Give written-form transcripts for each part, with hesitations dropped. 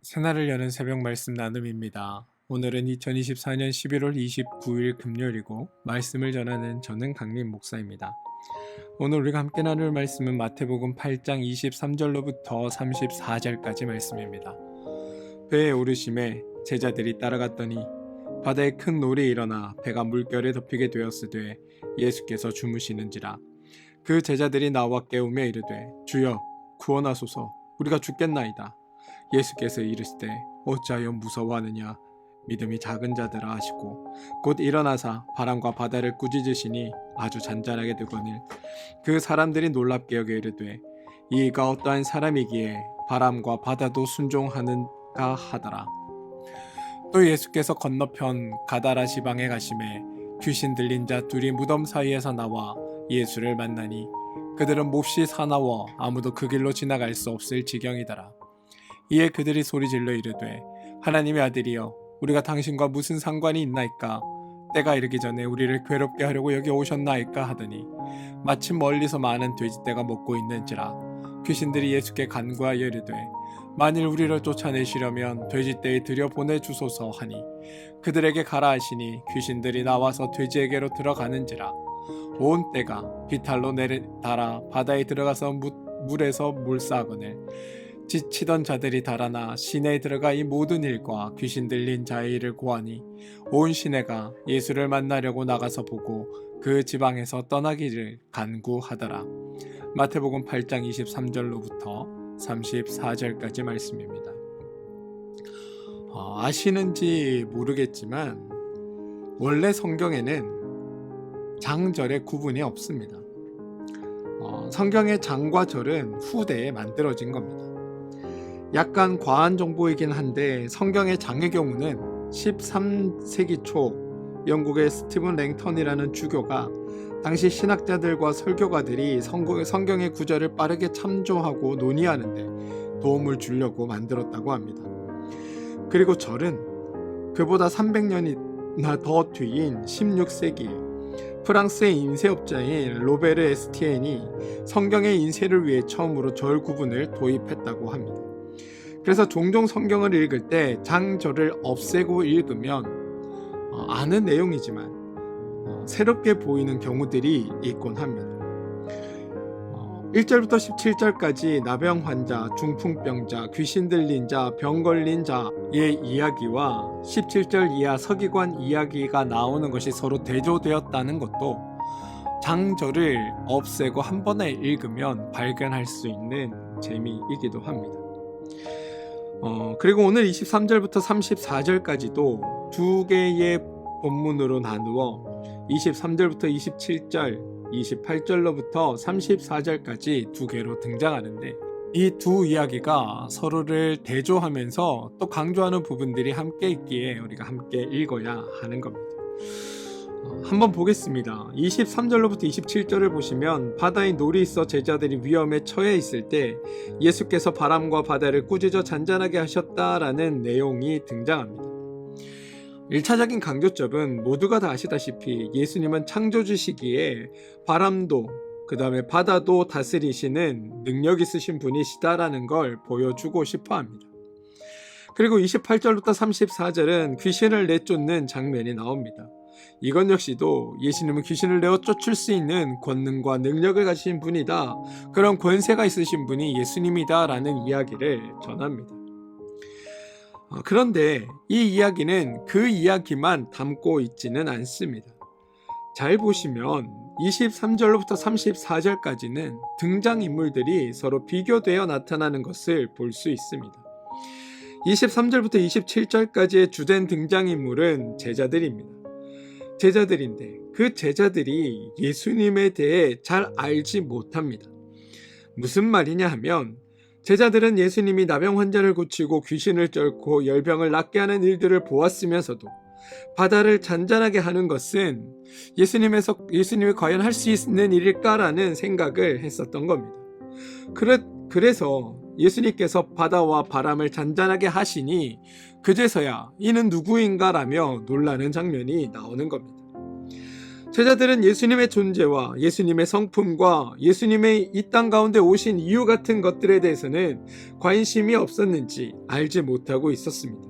새날을 여는 새벽 말씀 나눔입니다. 오늘은 2024년 11월 29일 금요일이고 말씀을 전하는 저는 강림 목사입니다. 오늘 우리가 함께 나눌 말씀은 마태복음 8장 23절로부터 34절까지 말씀입니다. 배에 오르심에 제자들이 따라갔더니 바다에 큰 놀이 일어나 배가 물결에 덮이게 되었으되 예수께서 주무시는지라. 그 제자들이 나와 깨우며 이르되 주여 구원하소서, 우리가 죽겠나이다. 예수께서 이르시되 어찌하여 무서워하느냐, 믿음이 작은 자들아 하시고 곧 일어나사 바람과 바다를 꾸짖으시니 아주 잔잔하게 되거늘 그 사람들이 놀랍게 여겨 이르되 이가 어떠한 사람이기에 바람과 바다도 순종하는가 하더라. 또 예수께서 건너편 가다라 지방에 가심에 귀신 들린 자 둘이 무덤 사이에서 나와 예수를 만나니 그들은 몹시 사나워 아무도 그 길로 지나갈 수 없을 지경이더라. 이에 그들이 소리질러 이르되 하나님의 아들이여, 우리가 당신과 무슨 상관이 있나이까? 때가 이르기 전에 우리를 괴롭게 하려고 여기 오셨나이까 하더니 마침 멀리서 많은 돼지떼가 먹고 있는지라. 귀신들이 예수께 간구하여 이르되 만일 우리를 쫓아내시려면 돼지떼에 들여보내주소서 하니 그들에게 가라 하시니 귀신들이 나와서 돼지에게로 들어가는지라. 온 떼가 비탈로 달아 바다에 들어가서 물에서 물싸거늘 지치던 자들이 달아나 시내에 들어가 이 모든 일과 귀신 들린 자의 일을 고하니 온 시내가 예수를 만나려고 나가서 보고 그 지방에서 떠나기를 간구하더라. 마태복음 8장 23절로부터 34절까지 말씀입니다. 아시는지 모르겠지만 원래 성경에는 장절의 구분이 없습니다. 성경의 장과 절은 후대에 만들어진 겁니다. 약간 과한 정보이긴 한데 성경의 장의 경우는 13세기 초 영국의 스티븐 랭턴이라는 주교가 당시 신학자들과 설교가들이 성경의 구절을 빠르게 참조하고 논의하는데 도움을 주려고 만들었다고 합니다. 그리고 절은 그보다 300년이나 더 뒤인 16세기에 프랑스의 인쇄업자인 로베르 에스티엔이 성경의 인쇄를 위해 처음으로 절 구분을 도입했다고 합니다. 그래서 종종 성경을 읽을 때 장절을 없애고 읽으면 아는 내용이지만 새롭게 보이는 경우들이 있곤 합니다. 1절부터 17절까지 나병 환자, 중풍병자, 귀신 들린 자, 병 걸린 자의 이야기와 17절 이하 서기관 이야기가 나오는 것이 서로 대조되었다는 것도 장절을 없애고 한 번에 읽으면 발견할 수 있는 재미이기도 합니다. 그리고 오늘 23절부터 34절까지도 두 개의 본문으로 나누어 23절부터 27절, 28절로부터 34절까지 두 개로 등장하는데 이 두 이야기가 서로를 대조하면서 또 강조하는 부분들이 함께 있기에 우리가 함께 읽어야 하는 겁니다. 한번 보겠습니다. 23절로부터 27절을 보시면 바다에 놀이 있어 제자들이 위험에 처해 있을 때 예수께서 바람과 바다를 꾸짖어 잔잔하게 하셨다라는 내용이 등장합니다. 1차적인 강조점은 모두가 다 아시다시피 예수님은 창조주시기에 바람도 그 다음에 바다도 다스리시는 능력 있으신 분이시다라는 걸 보여주고 싶어 합니다. 그리고 28절부터 34절은 귀신을 내쫓는 장면이 나옵니다. 이건 역시도 예수님은 귀신을 내어 쫓을 수 있는 권능과 능력을 가지신 분이다, 그런 권세가 있으신 분이 예수님이다 라는 이야기를 전합니다. 그런데 이 이야기는 그 이야기만 담고 있지는 않습니다. 잘 보시면 23절로부터 34절까지는 등장인물들이 서로 비교되어 나타나는 것을 볼 수 있습니다. 23절부터 27절까지의 주된 등장인물은 제자들입니다. 제자들인데 그 제자들이 예수님에 대해 잘 알지 못합니다. 무슨 말이냐 하면 제자들은 예수님이 나병 환자를 고치고 귀신을 쫓고 열병을 낫게 하는 일들을 보았으면서도 바다를 잔잔하게 하는 것은 예수님이 과연 할 수 있는 일일까라는 생각을 했었던 겁니다. 그래서 예수님께서 바다와 바람을 잔잔하게 하시니 그제서야 이는 누구인가라며 놀라는 장면이 나오는 겁니다. 제자들은 예수님의 존재와 예수님의 성품과 예수님의 이 땅 가운데 오신 이유 같은 것들에 대해서는 관심이 없었는지 알지 못하고 있었습니다.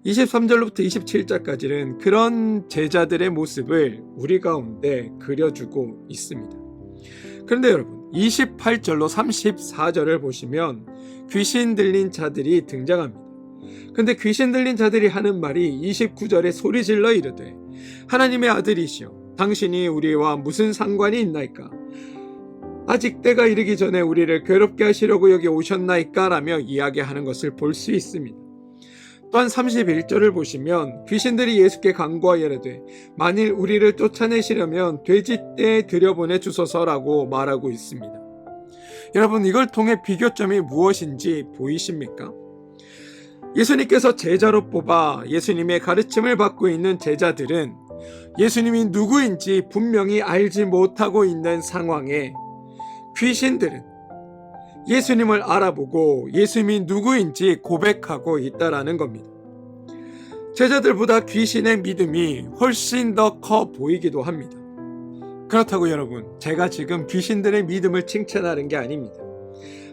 23절로부터 27절까지는 그런 제자들의 모습을 우리 가운데 그려주고 있습니다. 그런데 여러분, 28절로 34절을 보시면 귀신 들린 자들이 등장합니다. 근데 귀신 들린 자들이 하는 말이 29절에 소리질러 이르되 하나님의 아들이시여 당신이 우리와 무슨 상관이 있나이까? 아직 때가 이르기 전에 우리를 괴롭게 하시려고 여기 오셨나이까? 라며 이야기하는 것을 볼 수 있습니다. 또한 31절을 보시면 귀신들이 예수께 간구하여 이르되 만일 우리를 쫓아내시려면 돼지떼에 들여보내 주소서라고 말하고 있습니다. 여러분, 이걸 통해 비교점이 무엇인지 보이십니까? 예수님께서 제자로 뽑아 예수님의 가르침을 받고 있는 제자들은 예수님이 누구인지 분명히 알지 못하고 있는 상황에 귀신들은 예수님을 알아보고 예수님이 누구인지 고백하고 있다라는 겁니다. 제자들보다 귀신의 믿음이 훨씬 더 커 보이기도 합니다. 그렇다고 여러분, 제가 지금 귀신들의 믿음을 칭찬하는 게 아닙니다.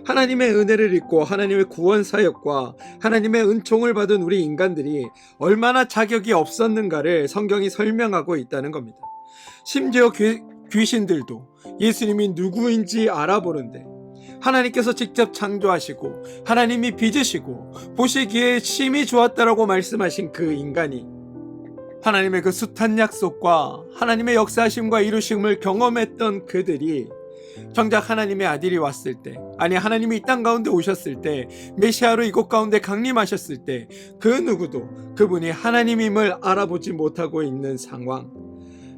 하나님의 은혜를 입고 하나님의 구원 사역과 하나님의 은총을 받은 우리 인간들이 얼마나 자격이 없었는가를 성경이 설명하고 있다는 겁니다. 심지어 귀신들도 예수님이 누구인지 알아보는데 하나님께서 직접 창조하시고 하나님이 빚으시고 보시기에 심히 좋았다라고 말씀하신 그 인간이 하나님의 그 숱한 약속과 하나님의 역사하심과 이루심을 경험했던 그들이 정작 하나님의 아들이 왔을 때, 아니 하나님이 이 땅 가운데 오셨을 때, 메시아로 이곳 가운데 강림하셨을 때 그 누구도 그분이 하나님임을 알아보지 못하고 있는 상황.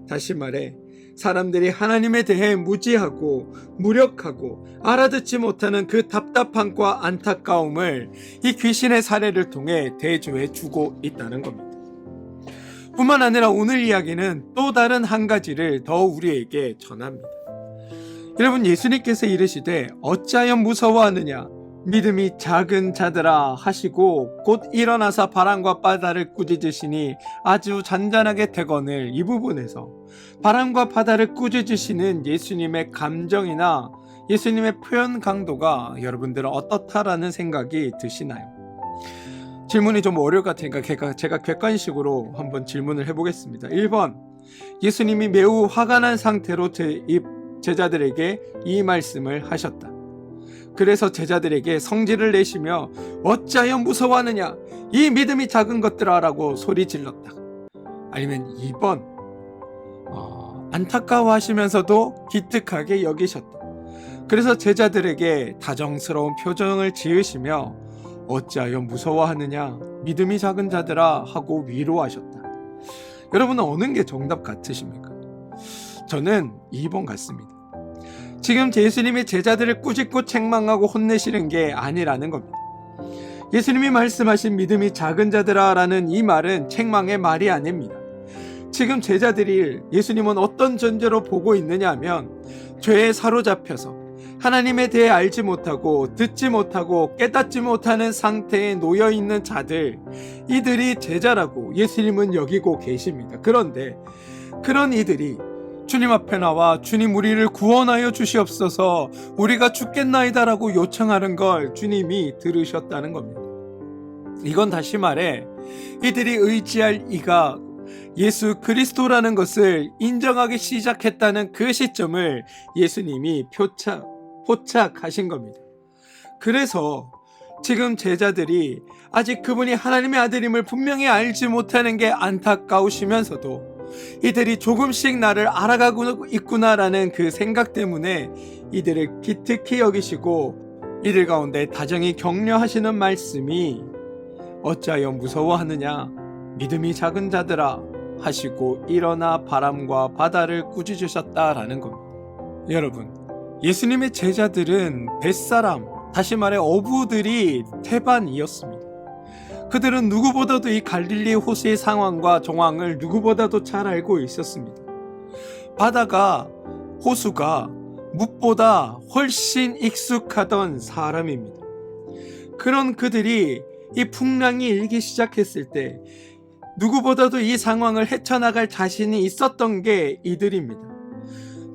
다시 말해 사람들이 하나님에 대해 무지하고 무력하고 알아듣지 못하는 그 답답함과 안타까움을 이 귀신의 사례를 통해 대조해 주고 있다는 겁니다. 뿐만 아니라 오늘 이야기는 또 다른 한 가지를 더 우리에게 전합니다. 여러분, 예수님께서 이르시되 어찌하여 무서워하느냐 믿음이 작은 자들아 하시고 곧 일어나사 바람과 바다를 꾸짖으시니 아주 잔잔하게 되거늘. 이 부분에서 바람과 바다를 꾸짖으시는 예수님의 감정이나 예수님의 표현 강도가 여러분들은 어떻다라는 생각이 드시나요? 질문이 좀 어려울 것 같으니까 제가 객관식으로 한번 질문을 해보겠습니다. 1번, 예수님이 매우 화가 난 상태로 제자들에게 이 말씀을 하셨다. 그래서 제자들에게 성질을 내시며 어찌하여 무서워하느냐 이 믿음이 작은 것들아 라고 소리 질렀다. 아니면 2번, 안타까워하시면서도 기특하게 여기셨다. 그래서 제자들에게 다정스러운 표정을 지으시며 어찌하여 무서워하느냐 믿음이 작은 자들아 하고 위로하셨다. 여러분은 어느 게 정답 같으십니까? 저는 2번 같습니다. 지금 예수님이 제자들을 꾸짖고 책망하고 혼내시는 게 아니라는 겁니다. 예수님이 말씀하신 믿음이 작은 자들아 라는 이 말은 책망의 말이 아닙니다. 지금 제자들이 예수님은 어떤 존재로 보고 있느냐 하면 죄에 사로잡혀서 하나님에 대해 알지 못하고 듣지 못하고 깨닫지 못하는 상태에 놓여있는 자들, 이들이 제자라고 예수님은 여기고 계십니다. 그런데 그런 이들이 주님 앞에 나와 주님 우리를 구원하여 주시옵소서 우리가 죽겠나이다 라고 요청하는 걸 주님이 들으셨다는 겁니다. 이건 다시 말해 이들이 의지할 이가 예수 그리스도라는 것을 인정하기 시작했다는 그 시점을 예수님이 포착하신 겁니다. 그래서 지금 제자들이 아직 그분이 하나님의 아들임을 분명히 알지 못하는 게 안타까우시면서도 이들이 조금씩 나를 알아가고 있구나라는 그 생각 때문에 이들을 기특히 여기시고 이들 가운데 다정히 격려하시는 말씀이 어찌하여 무서워하느냐 믿음이 작은 자들아 하시고 일어나 바람과 바다를 꾸짖으셨다라는 겁니다. 여러분, 예수님의 제자들은 뱃사람, 다시 말해 어부들이 태반이었습니다. 그들은 누구보다도 이 갈릴리 호수의 상황과 정황을 누구보다도 잘 알고 있었습니다. 바다가, 호수가 묵보다 훨씬 익숙하던 사람입니다. 그런 그들이 이 풍랑이 일기 시작했을 때 누구보다도 이 상황을 헤쳐나갈 자신이 있었던 게 이들입니다.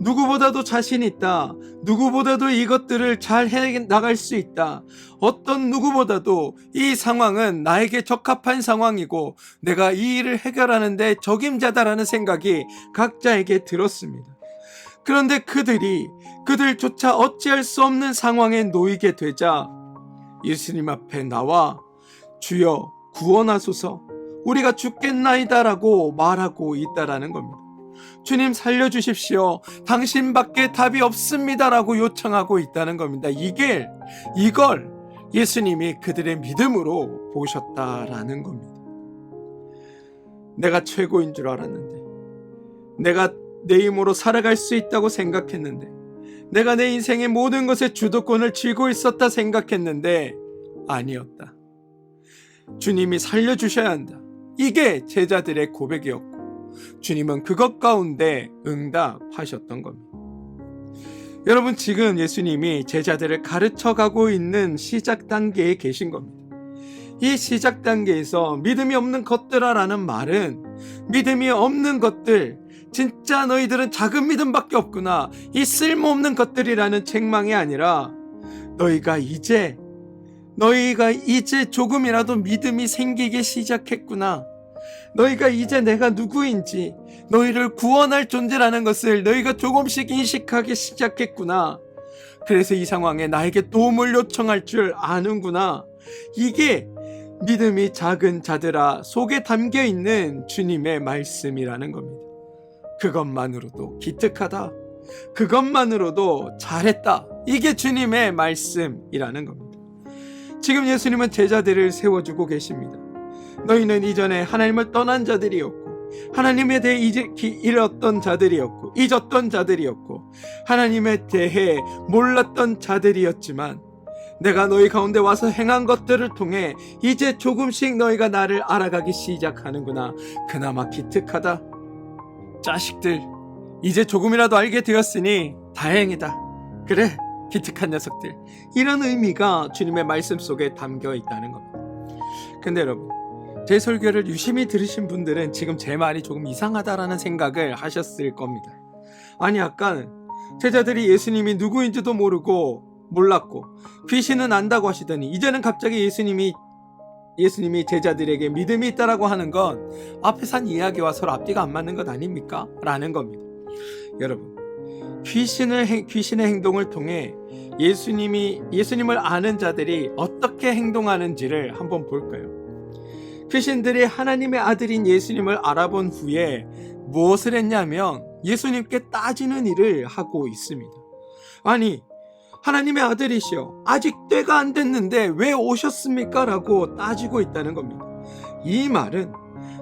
누구보다도 자신 있다. 누구보다도 이것들을 잘 해나갈 수 있다. 어떤 누구보다도 이 상황은 나에게 적합한 상황이고 내가 이 일을 해결하는 데 적임자다라는 생각이 각자에게 들었습니다. 그런데 그들조차 어찌할 수 없는 상황에 놓이게 되자 예수님 앞에 나와 주여 구원하소서, 우리가 죽겠나이다라고 말하고 있다라는 겁니다. 주님 살려주십시오, 당신밖에 답이 없습니다라고 요청하고 있다는 겁니다. 이걸 예수님이 그들의 믿음으로 보셨다라는 겁니다. 내가 최고인 줄 알았는데, 내가 내 힘으로 살아갈 수 있다고 생각했는데, 내가 내 인생의 모든 것에 주도권을 쥐고 있었다 생각했는데 아니었다. 주님이 살려주셔야 한다. 이게 제자들의 고백이었고 주님은 그것 가운데 응답하셨던 겁니다. 여러분, 지금 예수님이 제자들을 가르쳐가고 있는 시작 단계에 계신 겁니다. 이 시작 단계에서 믿음이 없는 것들아라는 말은 믿음이 없는 것들, 진짜 너희들은 작은 믿음밖에 없구나, 이 쓸모없는 것들이라는 책망이 아니라 너희가 이제 조금이라도 믿음이 생기기 시작했구나, 너희가 이제 내가 누구인지, 너희를 구원할 존재라는 것을 너희가 조금씩 인식하기 시작했구나, 그래서 이 상황에 나에게 도움을 요청할 줄 아는구나, 이게 믿음이 작은 자들아 속에 담겨있는 주님의 말씀이라는 겁니다. 그것만으로도 기특하다, 그것만으로도 잘했다, 이게 주님의 말씀이라는 겁니다. 지금 예수님은 제자들을 세워주고 계십니다. 너희는 이전에 하나님을 떠난 자들이었고, 하나님에 대해 잃었던 자들이었고, 잊었던 자들이었고, 하나님에 대해 몰랐던 자들이었지만 내가 너희 가운데 와서 행한 것들을 통해 이제 조금씩 너희가 나를 알아가기 시작하는구나, 그나마 기특하다. 자식들, 이제 조금이라도 알게 되었으니 다행이다. 그래, 기특한 녀석들. 이런 의미가 주님의 말씀 속에 담겨 있다는 겁니다. 근데 여러분, 제 설교를 유심히 들으신 분들은 지금 제 말이 조금 이상하다라는 생각을 하셨을 겁니다. 아니, 아까 제자들이 예수님이 누구인지도 몰랐고 귀신은 안다고 하시더니 이제는 갑자기 예수님이 제자들에게 믿음이 있다라고 하는 건 앞에서 한 이야기와 서로 앞뒤가 안 맞는 것 아닙니까? 라는 겁니다. 여러분, 귀신의 행동을 통해 예수님을 아는 자들이 어떻게 행동하는지를 한번 볼까요? 귀신들이 하나님의 아들인 예수님을 알아본 후에 무엇을 했냐면 예수님께 따지는 일을 하고 있습니다. 아니, 하나님의 아들이시여, 아직 때가 안 됐는데 왜 오셨습니까? 라고 따지고 있다는 겁니다. 이 말은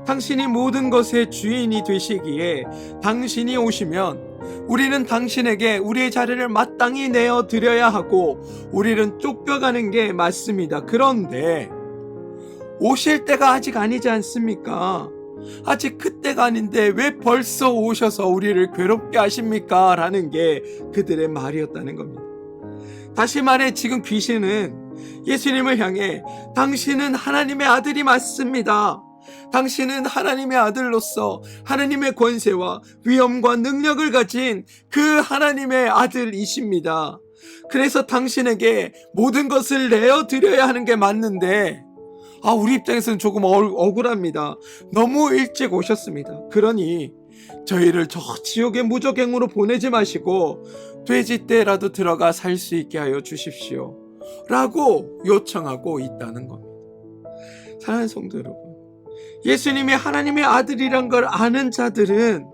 당신이 모든 것의 주인이 되시기에 당신이 오시면 우리는 당신에게 우리의 자리를 마땅히 내어드려야 하고 우리는 쫓겨가는 게 맞습니다. 그런데 오실 때가 아직 아니지 않습니까? 아직 그때가 아닌데 왜 벌써 오셔서 우리를 괴롭게 하십니까? 라는 게 그들의 말이었다는 겁니다. 다시 말해, 지금 귀신은 예수님을 향해 당신은 하나님의 아들이 맞습니다. 당신은 하나님의 아들로서 하나님의 권세와 위엄과 능력을 가진 그 하나님의 아들이십니다. 그래서 당신에게 모든 것을 내어드려야 하는 게 맞는데 우리 입장에서는 조금 억울합니다. 너무 일찍 오셨습니다. 그러니 저희를 저 지옥의 무적행으로 보내지 마시고 돼지떼라도 들어가 살 수 있게 하여 주십시오 라고 요청하고 있다는 겁니다. 사랑하는 성도 여러분, 예수님이 하나님의 아들이란 걸 아는 자들은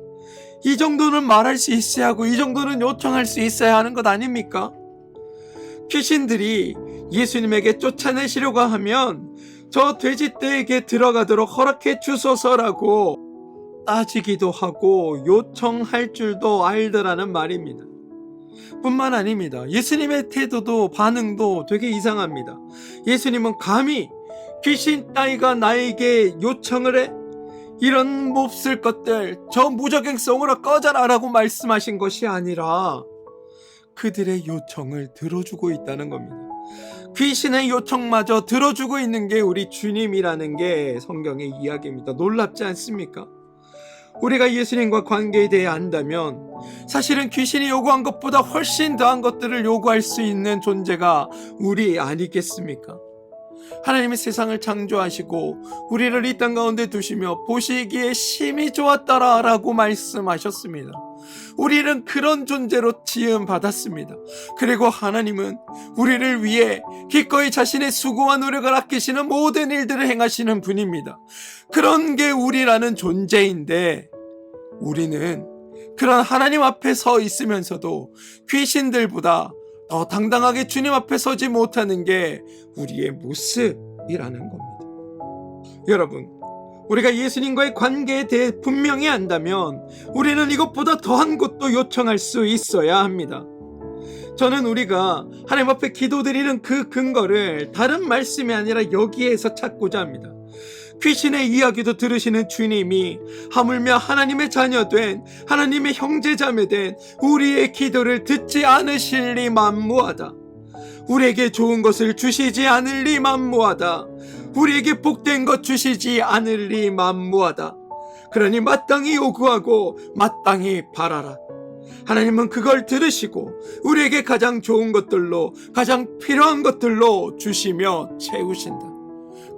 이 정도는 말할 수 있어야 하고 이 정도는 요청할 수 있어야 하는 것 아닙니까? 귀신들이 예수님에게 쫓아내시려고 하면 저 돼지떼에게 들어가도록 허락해 주소서라고 따지기도 하고 요청할 줄도 알더라는 말입니다. 뿐만 아닙니다. 예수님의 태도도 반응도 되게 이상합니다. 예수님은 감히 귀신 따위가 나에게 요청을 해? 이런 몹쓸 것들, 저 무적행성으로 꺼져라 라고 말씀하신 것이 아니라 그들의 요청을 들어주고 있다는 겁니다. 귀신의 요청마저 들어주고 있는 게 우리 주님이라는 게 성경의 이야기입니다. 놀랍지 않습니까? 우리가 예수님과 관계에 대해 안다면 사실은 귀신이 요구한 것보다 훨씬 더한 것들을 요구할 수 있는 존재가 우리 아니겠습니까? 하나님이 세상을 창조하시고 우리를 이 땅 가운데 두시며 보시기에 심히 좋았더라 라고 말씀하셨습니다. 우리는 그런 존재로 지음받았습니다. 그리고 하나님은 우리를 위해 기꺼이 자신의 수고와 노력을 아끼시는 모든 일들을 행하시는 분입니다. 그런 게 우리라는 존재인데, 우리는 그런 하나님 앞에 서 있으면서도 귀신들보다 더 당당하게 주님 앞에 서지 못하는 게 우리의 모습이라는 겁니다. 여러분, 우리가 예수님과의 관계에 대해 분명히 안다면 우리는 이것보다 더한 것도 요청할 수 있어야 합니다. 저는 우리가 하나님 앞에 기도드리는 그 근거를 다른 말씀이 아니라 여기에서 찾고자 합니다. 귀신의 이야기도 들으시는 주님이 하물며 하나님의 자녀된, 하나님의 형제자매된 우리의 기도를 듣지 않으실 리 만무하다. 우리에게 좋은 것을 주시지 않을 리 만무하다. 우리에게 복된 것 주시지 않을 리 만무하다. 그러니 마땅히 요구하고 마땅히 바라라. 하나님은 그걸 들으시고 우리에게 가장 좋은 것들로, 가장 필요한 것들로 주시며 채우신다.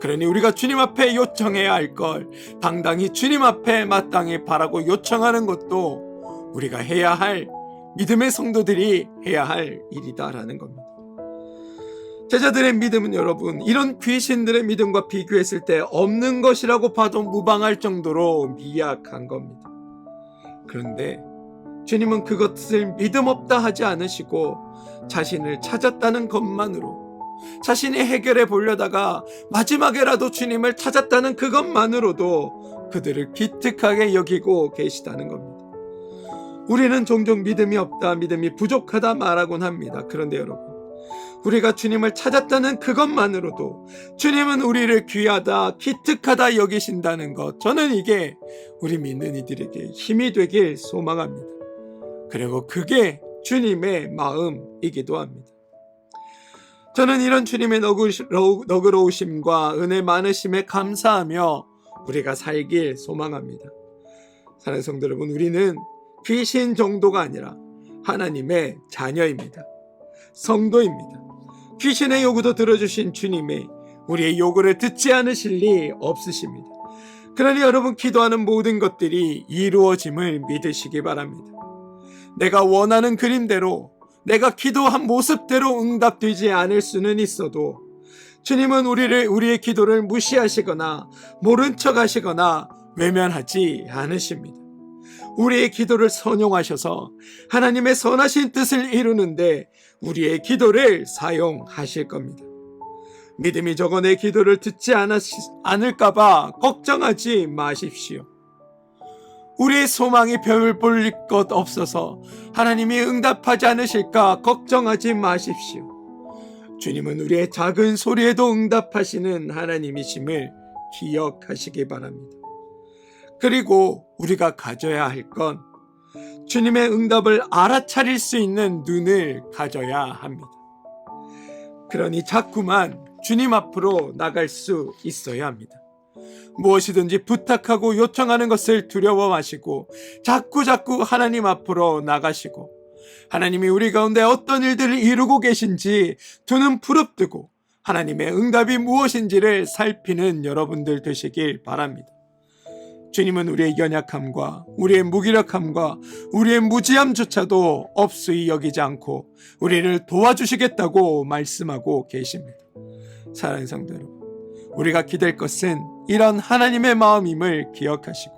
그러니 우리가 주님 앞에 요청해야 할 걸 당당히 주님 앞에 마땅히 바라고 요청하는 것도 우리가 해야 할, 믿음의 성도들이 해야 할 일이다라는 겁니다. 제자들의 믿음은 여러분, 이런 귀신들의 믿음과 비교했을 때 없는 것이라고 봐도 무방할 정도로 미약한 겁니다. 그런데 주님은 그것을 믿음 없다 하지 않으시고 자신을 찾았다는 것만으로, 자신이 해결해 보려다가 마지막에라도 주님을 찾았다는 그것만으로도 그들을 기특하게 여기고 계시다는 겁니다. 우리는 종종 믿음이 없다, 믿음이 부족하다 말하곤 합니다. 그런데 여러분, 우리가 주님을 찾았다는 그것만으로도 주님은 우리를 귀하다, 기특하다 여기신다는 것, 저는 이게 우리 믿는 이들에게 힘이 되길 소망합니다. 그리고 그게 주님의 마음이기도 합니다. 저는 이런 주님의 너그러우심과 은혜 많으심에 감사하며 우리가 살길 소망합니다. 사랑하는 성도 여러분, 우리는 귀신 정도가 아니라 하나님의 자녀입니다. 성도입니다. 귀신의 요구도 들어주신 주님이 우리의 요구를 듣지 않으실 리 없으십니다. 그러니 여러분, 기도하는 모든 것들이 이루어짐을 믿으시기 바랍니다. 내가 원하는 그림대로, 내가 기도한 모습대로 응답되지 않을 수는 있어도 주님은 우리의 기도를 무시하시거나 모른 척 하시거나 외면하지 않으십니다. 우리의 기도를 선용하셔서 하나님의 선하신 뜻을 이루는데 우리의 기도를 사용하실 겁니다. 믿음이 적어 내 기도를 듣지 않을까봐 걱정하지 마십시오. 우리의 소망이 별 볼 것 없어서 하나님이 응답하지 않으실까 걱정하지 마십시오. 주님은 우리의 작은 소리에도 응답하시는 하나님이심을 기억하시기 바랍니다. 그리고 우리가 가져야 할 건 주님의 응답을 알아차릴 수 있는 눈을 가져야 합니다. 그러니 자꾸만 주님 앞으로 나갈 수 있어야 합니다. 무엇이든지 부탁하고 요청하는 것을 두려워 마시고 자꾸 하나님 앞으로 나가시고, 하나님이 우리 가운데 어떤 일들을 이루고 계신지 두 눈 부릅뜨고 하나님의 응답이 무엇인지를 살피는 여러분들 되시길 바랍니다. 주님은 우리의 연약함과 우리의 무기력함과 우리의 무지함조차도 업수히 여기지 않고 우리를 도와주시겠다고 말씀하고 계십니다. 사랑하는 성도 여러분, 우리가 기댈 것은 이런 하나님의 마음임을 기억하시고,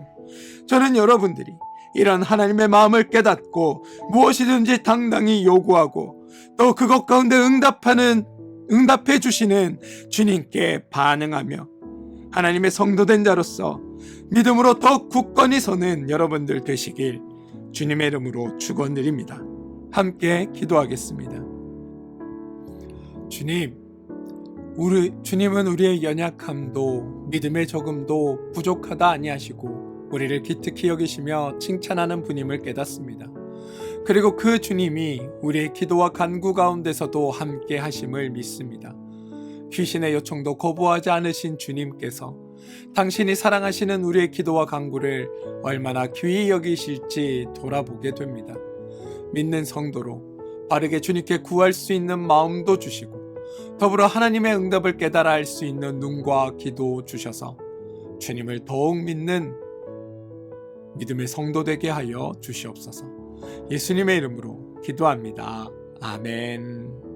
저는 여러분들이 이런 하나님의 마음을 깨닫고 무엇이든지 당당히 요구하고 또 그것 가운데 응답해 주시는 주님께 반응하며 하나님의 성도된 자로서 믿음으로 더 굳건히 서는 여러분들 되시길 주님의 이름으로 축원드립니다. 함께 기도하겠습니다. 주님은 우리의 연약함도 믿음의 적음도 부족하다 아니하시고 우리를 기특히 여기시며 칭찬하는 분임을 깨닫습니다. 그리고 그 주님이 우리의 기도와 간구 가운데서도 함께 하심을 믿습니다. 귀신의 요청도 거부하지 않으신 주님께서 당신이 사랑하시는 우리의 기도와 간구를 얼마나 귀히 여기실지 돌아보게 됩니다. 믿는 성도로 바르게 주님께 구할 수 있는 마음도 주시고 더불어 하나님의 응답을 깨달아 알 수 있는 눈과 귀도 주셔서 주님을 더욱 믿는 믿음의 성도 되게 하여 주시옵소서. 예수님의 이름으로 기도합니다. 아멘.